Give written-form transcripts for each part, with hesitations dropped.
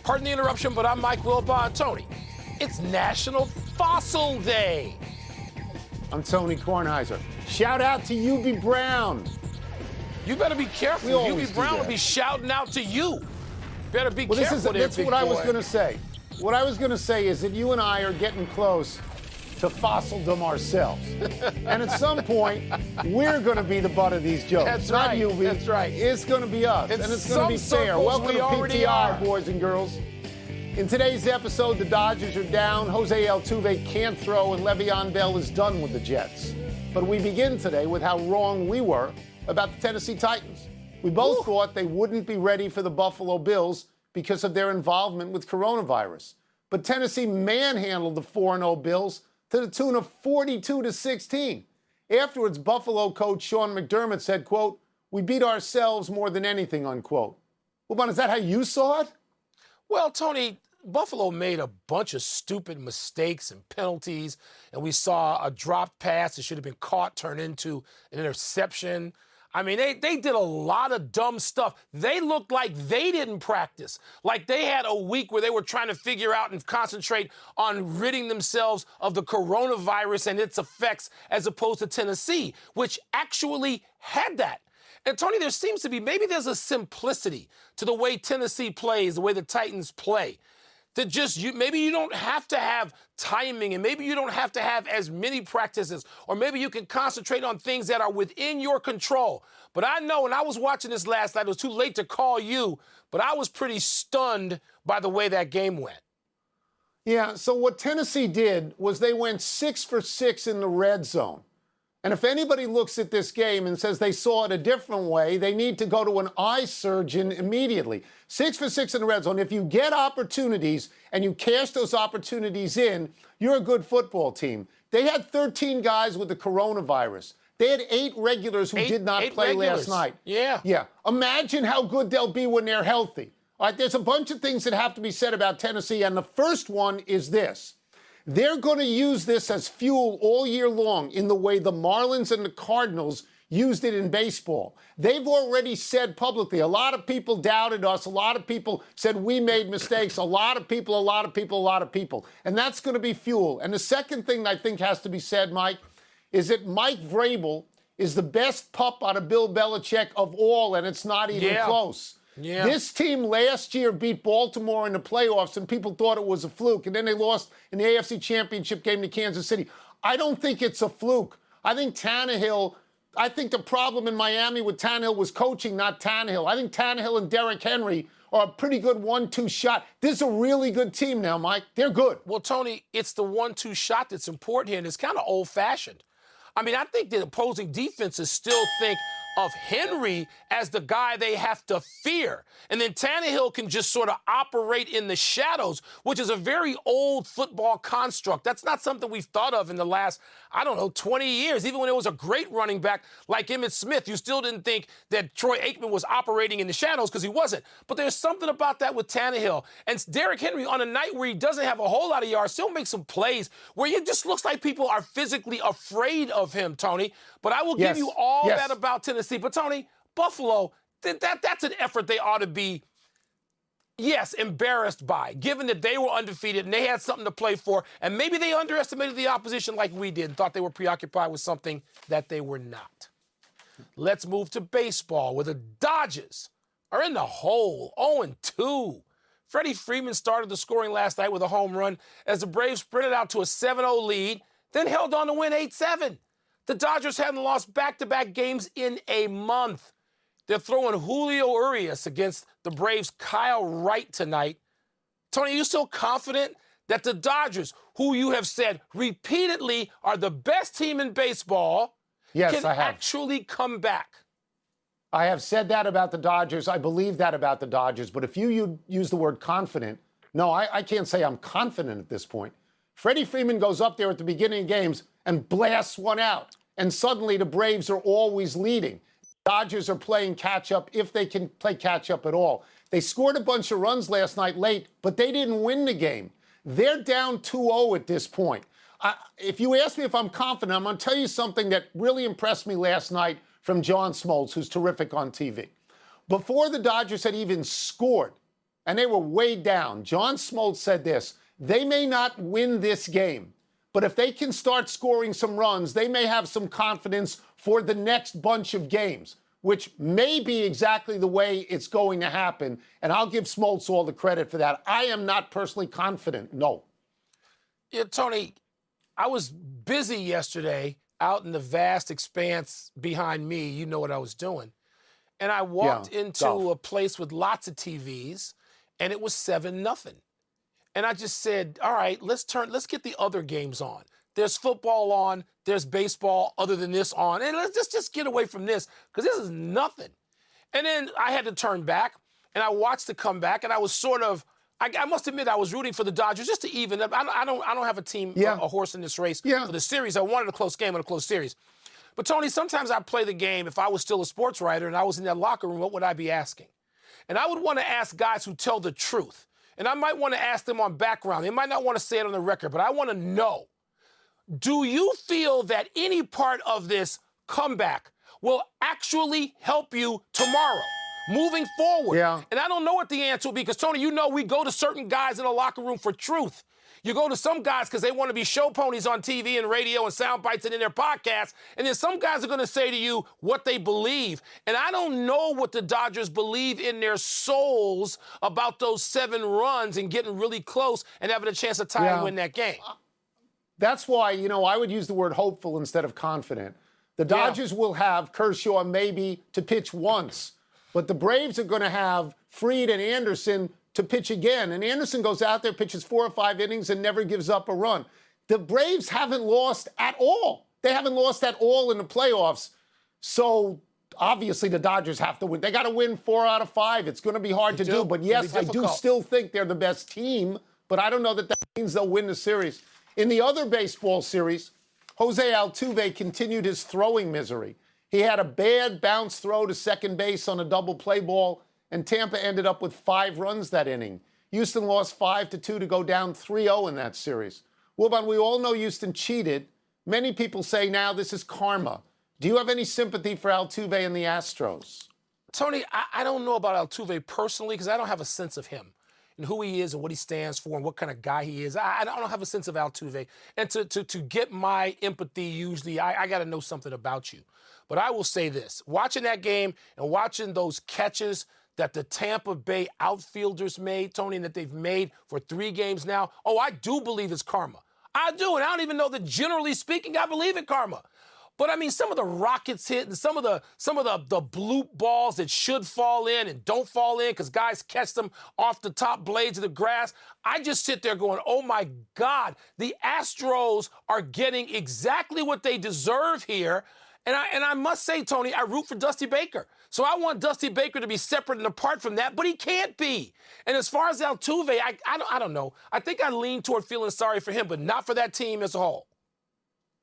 Pardon the interruption, but I'm Mike Wilbon. Tony, it's National Fossil Day. I'm Tony Kornheiser. Shout out to UB Brown. You better be careful. UB Brown will be shouting out to you. Better be careful there, That's what I was going to say. What I was going to say is that you and I are getting close to fossildom ourselves. And at some point, we're going to be the butt of these jokes. That's Not right. UB. That's right. It's going to be us. And it's going to be fair. Welcome to PTR, boys and girls. In today's episode, the Dodgers are down, Jose Altuve can't throw, and Le'Veon Bell is done with the Jets. But we begin today with how wrong we were about the Tennessee Titans. We both thought they wouldn't be ready for the Buffalo Bills because of their involvement with coronavirus. But Tennessee manhandled the 4-0 Bills to the tune of 42-16. Afterwards, Buffalo coach Sean McDermott said, quote, "We beat ourselves more than anything," unquote. Well, is that how you saw it? Well, Tony, Buffalo made a bunch of stupid mistakes and penalties, and we saw a dropped pass that should have been caught turn into an interception. I mean, they did a lot of dumb stuff. They looked like they didn't practice, like they had a week where they were trying to figure out and concentrate on ridding themselves of the coronavirus and its effects, as opposed to Tennessee, which actually had that. And, Tony, there seems to be, maybe there's a simplicity to the way Tennessee plays, the way the Titans play, that just maybe you don't have to have timing, and maybe you don't have to have as many practices, or maybe you can concentrate on things that are within your control. But I know when I was watching this last night, it was too late to call you, but I was pretty stunned by the way that game went. Yeah, so what Tennessee did was they went 6 for 6 in the red zone. And if anybody looks at this game and says they saw it a different way, they need to go to an eye surgeon immediately. 6 for 6 in the red zone. If you get opportunities and you cash those opportunities in, you're a good football team. They had 13 guys with the coronavirus. They had 8 regulars who did not play last night. Yeah. Yeah. Imagine how good they'll be when they're healthy. All right, there's a bunch of things that have to be said about Tennessee, and the first one is this. They're going to use this as fuel all year long in the way the Marlins and the Cardinals used it in baseball. They've already said publicly, a lot of people doubted us. A lot of people said we made mistakes. A lot of people. And that's going to be fuel. And the second thing I think has to be said, Mike, is that Mike Vrabel is the best pup out of Bill Belichick of all, and it's not even close. Yeah. This team last year beat Baltimore in the playoffs, and people thought it was a fluke. And then they lost in the AFC Championship game to Kansas City. I don't think it's a fluke. I think the problem in Miami with Tannehill was coaching, not Tannehill. I think Tannehill and Derrick Henry are a pretty good 1-2 shot. This is a really good team now, Mike. They're good. Well, Tony, it's the 1-2 shot that's important here, and it's kind of old-fashioned. I mean, I think the opposing defenses still think of Henry as the guy they have to fear. And then Tannehill can just sort of operate in the shadows, which is a very old football construct. That's not something we've thought of in the last, 20 years. Even when it was a great running back like Emmitt Smith, you still didn't think that Troy Aikman was operating in the shadows, because he wasn't. But there's something about that with Tannehill. And Derrick Henry, on a night where he doesn't have a whole lot of yards, still makes some plays where it just looks like people are physically afraid of him, Tony. But I will give you all that about Tennessee. But, Tony, Buffalo, that's an effort they ought to be, embarrassed by, given that they were undefeated and they had something to play for, and maybe they underestimated the opposition like we did and thought they were preoccupied with something that they were not. Let's move to baseball, where the Dodgers are in the hole, 0-2. Freddie Freeman started the scoring last night with a home run as the Braves sprinted out to a 7-0 lead, then held on to win 8-7. The Dodgers hadn't lost back-to-back games in a month. They're throwing Julio Urias against the Braves' Kyle Wright tonight. Tony, are you still confident that the Dodgers, who you have said repeatedly are the best team in baseball, can actually come back? I have said that about the Dodgers. I believe that about the Dodgers. But if you use the word confident, no, I can't say I'm confident at this point. Freddie Freeman goes up there at the beginning of games and blasts one out. And suddenly the Braves are always leading. Dodgers are playing catch-up, if they can play catch-up at all. They scored a bunch of runs last night late, but they didn't win the game. They're down 2-0 at this point. If you ask me if I'm confident, I'm going to tell you something that really impressed me last night from John Smoltz, who's terrific on TV. Before the Dodgers had even scored, and they were way down. John Smoltz said this: they may not win this game, but if they can start scoring some runs, they may have some confidence for the next bunch of games, which may be exactly the way it's going to happen. And I'll give Smoltz all the credit for that. I am not personally confident, no. Yeah, Tony, I was busy yesterday out in the vast expanse behind me. You know what I was doing. And I walked into a place with lots of TVs, and it was 7-0. And I just said, all right, let's get the other games on. There's football on, there's baseball other than this on, and let's just get away from this, because this is nothing. And then I had to turn back, and I watched the comeback, and I was sort of, I must admit, I was rooting for the Dodgers just to even up. I don't have a team, a horse in this race for the series. I wanted a close game and a close series. But, Tony, sometimes I play the game, if I was still a sports writer and I was in that locker room, what would I be asking? And I would want to ask guys who tell the truth. And I might want to ask them on background. They might not want to say it on the record, but I want to know, do you feel that any part of this comeback will actually help you tomorrow, moving forward? Yeah. And I don't know what the answer will be, because, Tony, you know we go to certain guys in the locker room for truth. You go to some guys because they want to be show ponies on TV and radio and sound bites and in their podcasts. And then some guys are going to say to you what they believe. And I don't know what the Dodgers believe in their souls about those 7 runs and getting really close and having a chance to tie and win that game. That's why, I would use the word hopeful instead of confident. The Dodgers will have Kershaw maybe to pitch once, but the Braves are going to have Fried and Anderson to pitch again. And Anderson goes out there, pitches 4 or 5 innings, and never gives up a run. The Braves haven't lost at all. They haven't lost at all in the playoffs. So obviously the Dodgers have to win. They got to win 4 out of 5. It's going to be hard to do. But yes, I do still think they're the best team. But I don't know that means they'll win the series. In the other baseball series, Jose Altuve continued his throwing misery. He had a bad bounce throw to second base on a double play ball, and Tampa ended up with 5 runs that inning. Houston lost 5-2 to go down 3-0 in that series. Wilbon, we all know Houston cheated. Many people say now this is karma. Do you have any sympathy for Altuve and the Astros? Tony, I don't know about Altuve personally, because I don't have a sense of him and who he is and what he stands for and what kind of guy he is. I don't have a sense of Altuve. And to get my empathy, usually, I got to know something about you. But I will say this. Watching that game and watching those catches that the Tampa Bay outfielders made, Tony, and that they've made for 3 games now, I do believe it's karma. I do, and I don't even know that generally speaking I believe in karma. But I mean, some of the rockets hit and some of the bloop balls that should fall in and don't fall in because guys catch them off the top blades of the grass. I just sit there going, oh my God, the Astros are getting exactly what they deserve here. And I must say, Tony, I root for Dusty Baker. So I want Dusty Baker to be separate and apart from that, but he can't be. And as far as Altuve, I don't know. I think I lean toward feeling sorry for him, but not for that team as a whole.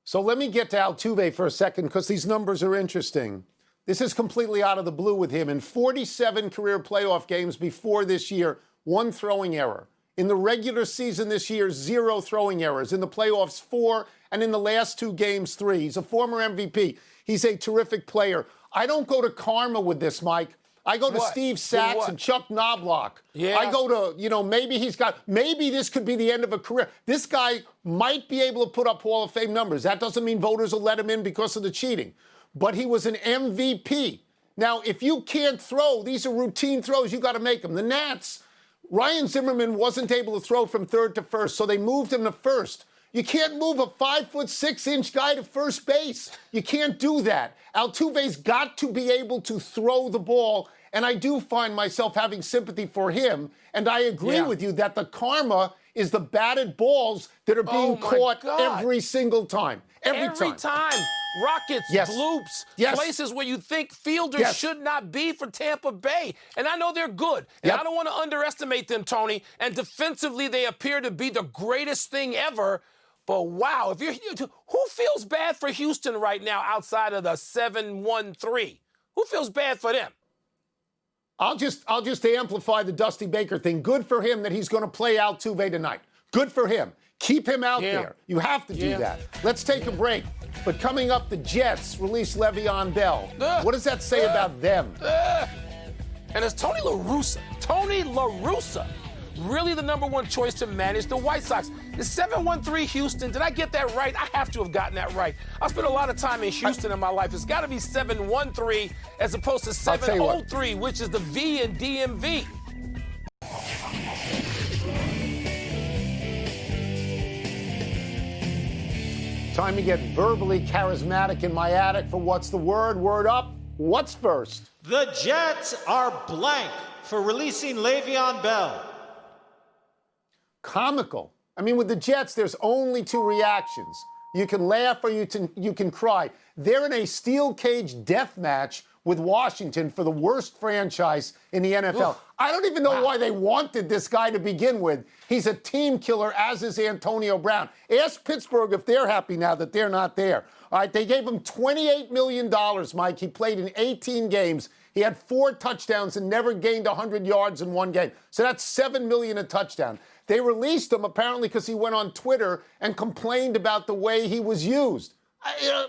So let me get to Altuve for a second, because these numbers are interesting. This is completely out of the blue with him. In 47 career playoff games before this year, 1 throwing error. In the regular season this year, 0 throwing errors. In the playoffs, 4, and in the last 2 games, 3. He's a former MVP. He's a terrific player. I don't go to karma with this, Mike. I go to Steve Sachs and Chuck Knobloch. Yeah. I go to, maybe this could be the end of a career. This guy might be able to put up Hall of Fame numbers. That doesn't mean voters will let him in because of the cheating. But he was an MVP. Now, if you can't throw, these are routine throws, you got to make them. The Nats, Ryan Zimmerman wasn't able to throw from third to first, so they moved him to first. You can't move a 5'6" guy to first base. You can't do that. Altuve's got to be able to throw the ball, and I do find myself having sympathy for him. And I agree with you that the karma is the batted balls that are being caught every single time. Every time. Rockets, bloops, places where you think fielders should not be for Tampa Bay. And I know they're good. And I don't want to underestimate them, Tony. And defensively, they appear to be the greatest thing ever. But wow, who feels bad for Houston right now outside of the 7-1-3? Who feels bad for them? I'll just amplify the Dusty Baker thing. Good for him that he's going to play Altuve tonight. Good for him. Keep him out there. You have to do that. Let's take a break. But coming up, the Jets release Le'Veon Bell. What does that say about them? And as Tony La Russa Tony La Russa really the number one choice to manage the White Sox? Is 7-1-3 Houston? Did I get that right? I have to have gotten that right. I spent a lot of time in Houston in my life. It's got to be 7-1-3 as opposed to 7-0-3, which is the V in DMV. Time to get verbally charismatic in my attic for What's the Word? Word up. What's first? The Jets are blank for releasing Le'Veon Bell. Comical. I mean, with the Jets, there's only two reactions. You can laugh or you can cry. They're in a steel cage death match with Washington for the worst franchise in the NFL. Oof. I don't even know why they wanted this guy to begin with. He's a team killer, as is Antonio Brown. Ask Pittsburgh if they're happy now that they're not there. All right, they gave him $28 million, Mike. He played in 18 games. He had 4 touchdowns and never gained 100 yards in one game. So that's $7 million a touchdown. They released him apparently because he went on Twitter and complained about the way he was used.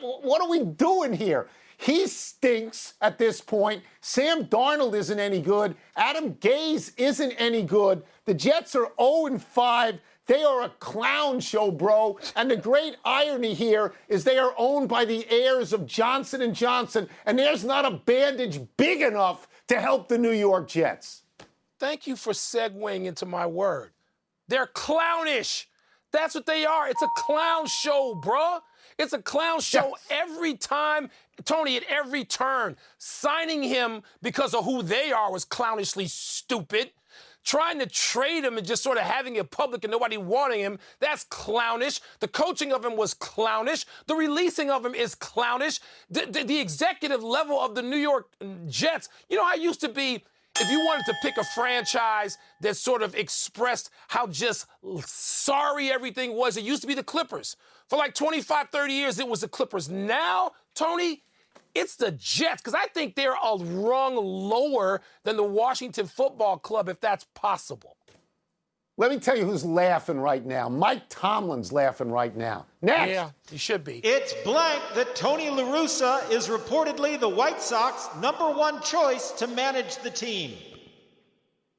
What are we doing here? He stinks at this point. Sam Darnold isn't any good. Adam Gase isn't any good. The Jets are 0-5. They are a clown show, bro. And the great irony here is they are owned by the heirs of Johnson & Johnson, and there's not a bandage big enough to help the New York Jets. Thank you for segueing into my word. They're clownish. That's what they are. It's a clown show, bruh. It's a clown show every time, Tony, at every turn. Signing him because of who they are was clownishly stupid. Trying to trade him and just sort of having it public and nobody wanting him, that's clownish. The coaching of him was clownish. The releasing of him is clownish. The executive level of the New York Jets, you know how it used to be, if you wanted to pick a franchise that sort of expressed how just sorry everything was, it used to be the Clippers. For like 25, 30 years, it was the Clippers. Now, Tony, it's the Jets, because I think they're a rung lower than the Washington Football Club, if that's possible. Let me tell you who's laughing right now. Mike Tomlin's laughing right now. Next. Yeah, he should be. It's blank that Tony La Russa is reportedly the White Sox #1 choice to manage the team.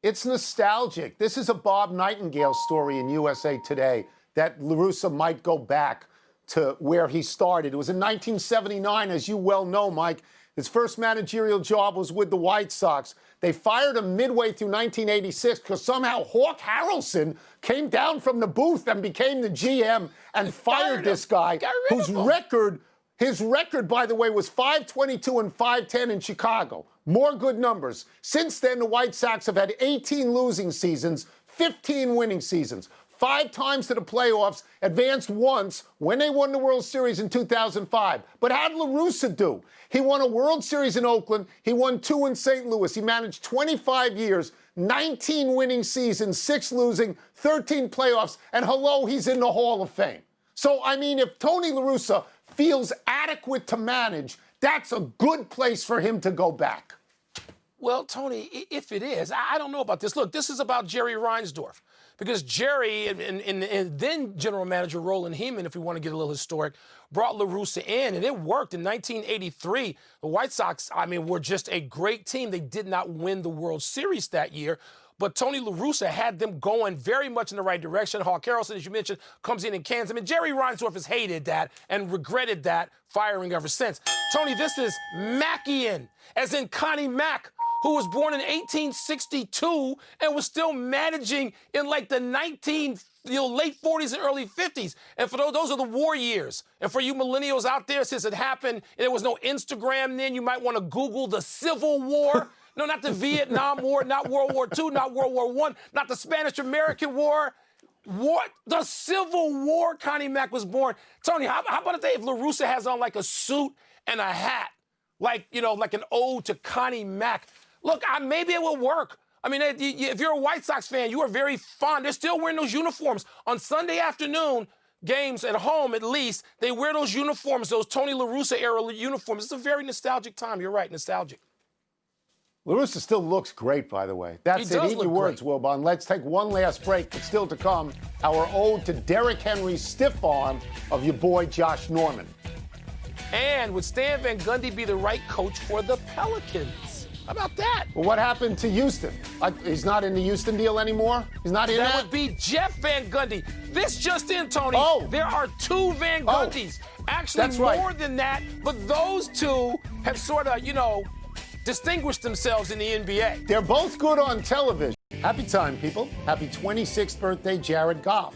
It's nostalgic. This is a Bob Nightingale story in USA Today that La Russa might go back to where he started. It was in 1979, as you well know, Mike. His first managerial job was with the White Sox. They fired him midway through 1986 because somehow Hawk Harrelson came down from the booth and became the GM and fired this guy, whose his record, by the way, was 522 and 510 in Chicago. More good numbers. Since then, the White Sox have had 18 losing seasons, 15 winning seasons. 5 times to the playoffs, advanced once when they won the World Series in 2005. But how did La Russa do? He won a World Series in Oakland. He won 2 in St. Louis. He managed 25 years, 19 winning seasons, 6 losing, 13 playoffs, and hello, he's in the Hall of Fame. So, I mean, if Tony La Russa feels adequate to manage, that's a good place for him to go back. Well, Tony, if it is, I don't know about this. Look, this is about Jerry Reinsdorf. Because Jerry and then general manager Roland Heeman, if we want to get a little historic, brought La Russa in, and it worked. In 1983, the White Sox, were just a great team. They did not win the World Series that year, but Tony La Russa had them going very much in the right direction. Hawk Harrelson, as you mentioned, comes in and cans them. And Jerry Reinsdorf has hated that and regretted that firing ever since. Tony, this is Mackian, as in Connie Mack, who was born in 1862 and was still managing in like the late 40s and early 50s. And for those are the war years. And for you millennials out there, since it happened, and there was no Instagram then, you might want to Google the Civil War. No, not the Vietnam War, not World War II, not World War I, not the Spanish-American War. The Civil War, Connie Mack was born. Tony, how about if La Russa has on like a suit and a hat? Like an ode to Connie Mack. Look, maybe it will work. If you're a White Sox fan, you are very fond. They're still wearing those uniforms. On Sunday afternoon games at home, at least, they wear those uniforms, those Tony La Russa era uniforms. It's a very nostalgic time. You're right, nostalgic. La Russa still looks great, by the way. That's it. Eat your words, Wilbon. Let's take one last break, but still to come, our ode to Derrick Henry's stiff arm of your boy Josh Norman. And would Stan Van Gundy be the right coach for the Pelicans? How about that? Well, what happened to Houston? He's not in the Houston deal anymore? He's not in That would be Jeff Van Gundy. This just in, Tony. Oh. There are 2 Van Gundys. Actually, That's right. more than that. But those 2 have sort of, distinguished themselves in the NBA. They're both good on television. Happy time, people. Happy 26th birthday, Jared Goff.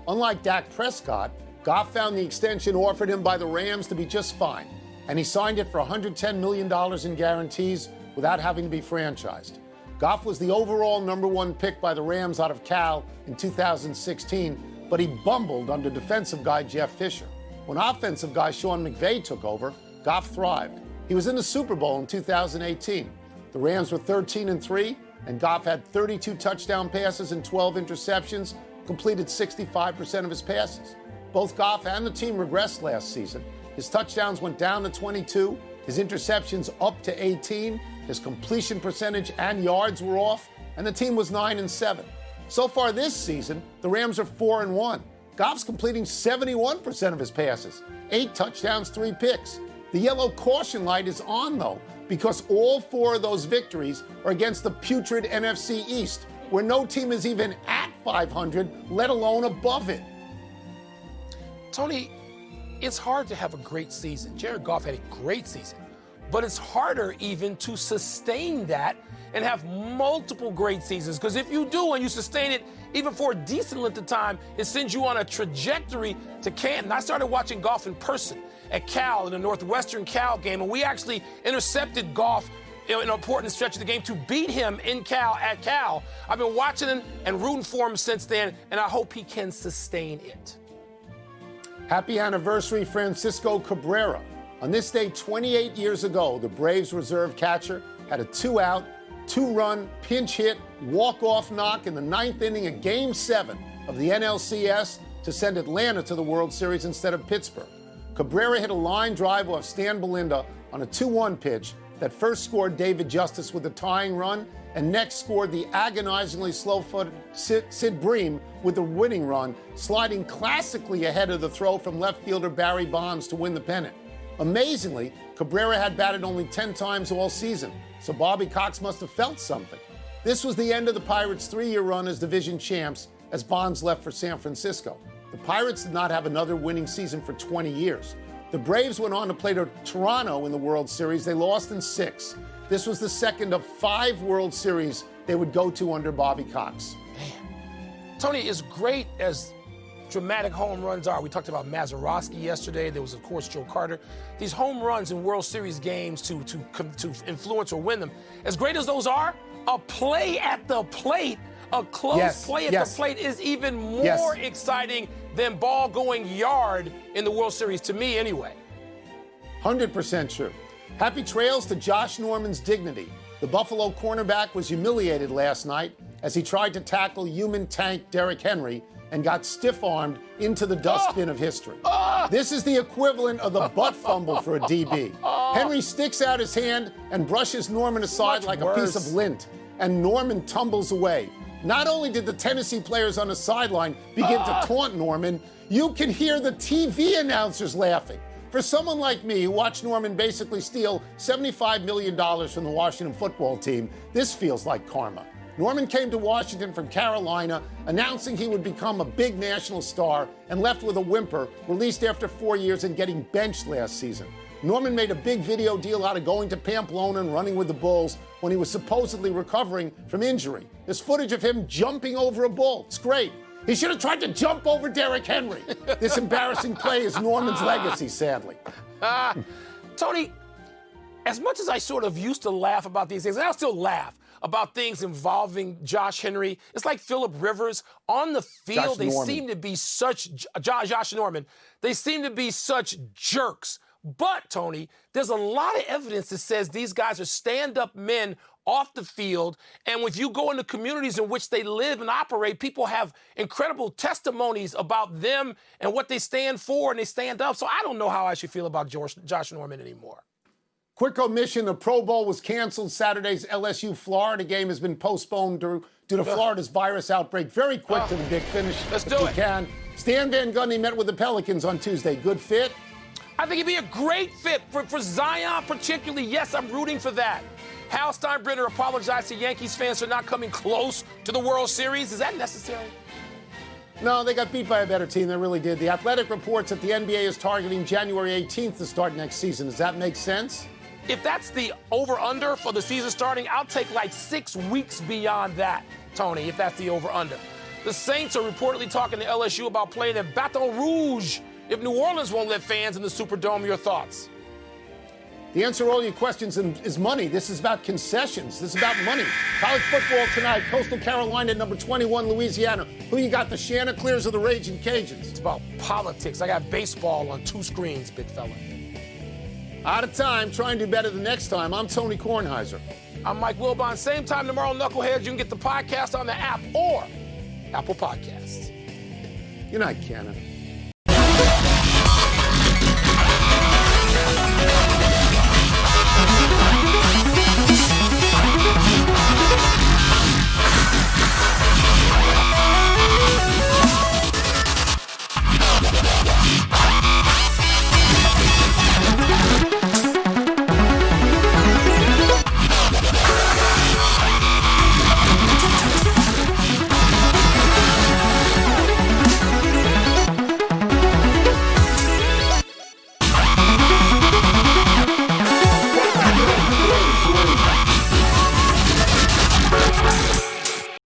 Unlike Dak Prescott, Goff found the extension offered him by the Rams to be just fine, and he signed it for $110 million in guarantees without having to be franchised. Goff was the overall #1 pick by the Rams out of Cal in 2016, but he bumbled under defensive guy Jeff Fisher. When offensive guy Sean McVay took over, Goff thrived. He was in the Super Bowl in 2018. The Rams were 13-3, and Goff had 32 touchdown passes and 12 interceptions, completed 65% of his passes. Both Goff and the team regressed last season. His touchdowns went down to 22, his interceptions up to 18, his completion percentage and yards were off, and the team was 9-7. So far this season, the Rams are 4-1. Goff's completing 71% of his passes, 8 touchdowns, 3 picks. The yellow caution light is on, though, because all 4 of those victories are against the putrid NFC East, where no team is even at 500, let alone above it. Tony, it's hard to have a great season. Jared Goff had a great season, but it's harder even to sustain that and have multiple great seasons. Because if you do and you sustain it even for a decent length of time, it sends you on a trajectory to Canton. I started watching Goff in person at Cal in the Northwestern Cal game, and we actually intercepted Goff in an important stretch of the game to beat him in Cal at Cal. I've been watching him and rooting for him since then, and I hope he can sustain it. Happy anniversary, Francisco Cabrera. On this day 28 years ago, the Braves reserve catcher had a 2-out, 2-run, pinch hit, walk-off knock in the 9th inning of Game 7 of the NLCS to send Atlanta to the World Series instead of Pittsburgh. Cabrera hit a line drive off Stan Belinda on a 2-1 pitch that first scored David Justice with a tying run and next scored the agonizingly slow-footed Sid Bream with the winning run, sliding classically ahead of the throw from left fielder Barry Bonds to win the pennant. Amazingly, Cabrera had batted only 10 times all season, so Bobby Cox must have felt something. This was the end of the Pirates' 3-year run as division champs as Bonds left for San Francisco. The Pirates did not have another winning season for 20 years. The Braves went on to play Toronto in the World Series. They lost in 6. This was the second of 5 World Series they would go to under Bobby Cox. Man, Tony, as great as dramatic home runs are, we talked about Mazeroski yesterday. There was, of course, Joe Carter. These home runs in World Series games to influence or win them, as great as those are, a play at the plate, a close play at the plate is even more exciting than ball going yard in the World Series, to me anyway. 100% true. Happy trails to Josh Norman's dignity. The Buffalo cornerback was humiliated last night as he tried to tackle human tank Derrick Henry and got stiff-armed into the dustbin of history. This is the equivalent of the butt fumble for a DB. Henry sticks out his hand and brushes Norman aside like a piece of lint, and Norman tumbles away. Not only did the Tennessee players on the sideline begin to taunt Norman, you can hear the TV announcers laughing. For someone like me who watched Norman basically steal $75 million from the Washington football team, this feels like karma. Norman came to Washington from Carolina, announcing he would become a big national star, and left with a whimper, released after 4 years and getting benched last season. Norman made a big video deal out of going to Pamplona and running with the Bulls when he was supposedly recovering from injury. There's footage of him jumping over a bull. It's great. He should have tried to jump over Derrick Henry. This embarrassing play is Norman's legacy, sadly. Tony, as much as I sort of used to laugh about these things, and I'll still laugh about things involving Josh Henry, it's like Phillip Rivers. On the field, they seem to be such, Josh Norman, they seem to be such jerks. But, Tony, there's a lot of evidence that says these guys are stand-up men off the field, and if you go into communities in which they live and operate, people have incredible testimonies about them and what they stand for, and they stand up. So I don't know how I should feel about Josh Norman anymore. Quick omission, the Pro Bowl was canceled. Saturday's LSU-Florida game has been postponed due to Florida's virus outbreak. Very quick to the big finish. Let's do it. Stan Van Gundy met with the Pelicans on Tuesday. Good fit? I think he'd be a great fit for Zion particularly. Yes, I'm rooting for that. Hal Steinbrenner apologized to Yankees fans for not coming close to the World Series. Is that necessary? No, they got beat by a better team. They really did. The Athletic reports that the NBA is targeting January 18th to start next season. Does that make sense? If that's the over-under for the season starting, I'll take like 6 weeks beyond that, Tony, if that's the over-under. The Saints are reportedly talking to LSU about playing in Baton Rouge if New Orleans won't let fans in the Superdome. Your thoughts? The answer to all your questions is money. This is about concessions. This is about money. College football tonight, Coastal Carolina, number 21, Louisiana. Who you got, the Chanticleers or the Raging Cajuns? It's about politics. I got baseball on 2 screens, big fella. Out of time. Try and do better the next time. I'm Tony Kornheiser. I'm Mike Wilbon. Same time tomorrow, Knuckleheads. You can get the podcast on the app or Apple Podcasts. Good night, Cannon.